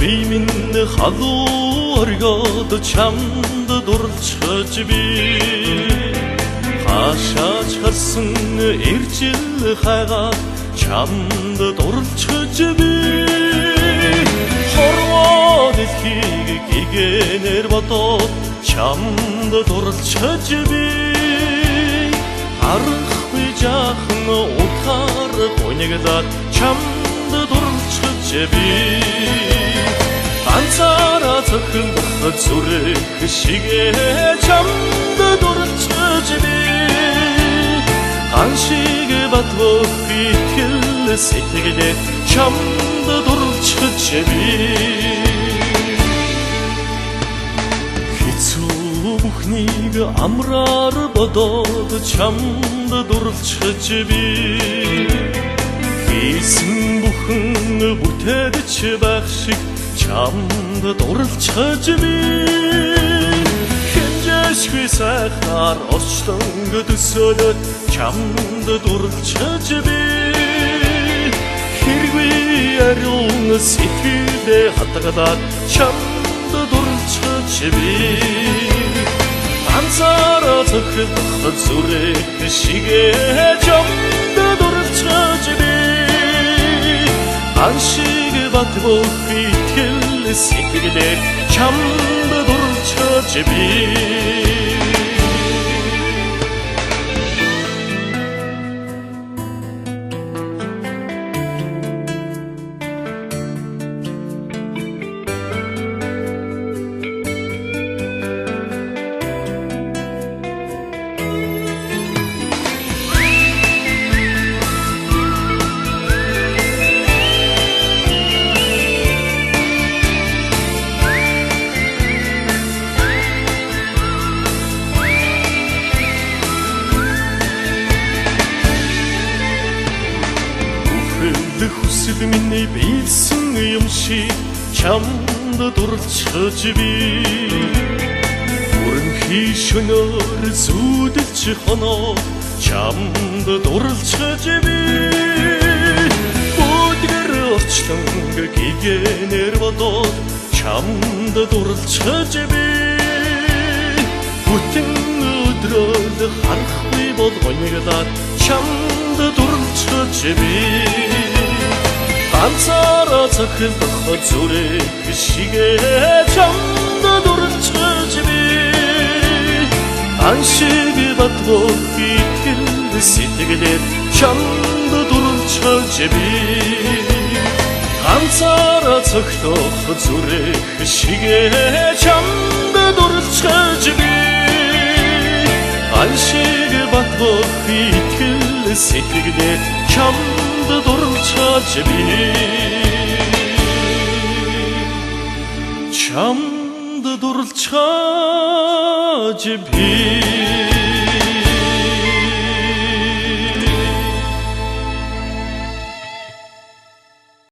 би минь халуу оргиод чамд дурлцож би хашаач харсан эржил хайгаад чамд дурлцож би хорвоо дэлхийг гэгэнээр бодоод чамд дурлцож би арахгүй жаахан утгаар гонигдаад чамд дурлцож би ганцаараа зохиндох зүрх шигээ чамд дурлцож би аншиг батвах итгэл сэтгэлээ чамд дурлцож би хэцүү бүхнийг амраар бодоод чамд дурлцож би хийсэн бүхэн бүтээдч байх шиг чамд дурлцож би хэмжээшгүй сайхаар орчлон төсөөлөд чамд дурлцож би хэргүй ариун сэтгэлээ хатгадаад чамд дурлцож би ганцаараа зохиодох зүрх шигээ чамд дурлцож би аншиг батвах итгэл сэтгэлээ чамд дурлцож би хүсэл миний биелсэн юм шиг чамд дурлцож би өрнхий шөнөөр зүудэлж хоноо чамд дурлцож би бүдгэр орчлон гэгэнээр бодоод чамд дурлцож би бүтэн өдрөд харахгүй бол гонигдаад чамд дурлцож би ганцаараа зохиодох зүрх шигээ чамд дурлцож би аншиг батвах итгэл сэтгэлээ чамд дурлцож би ганцаараа зохиодох зүрх шигээ чамд дурлцож би аншиг батвах итгэл сэтгэлээ чамд дурлцож би чамд дурлцож би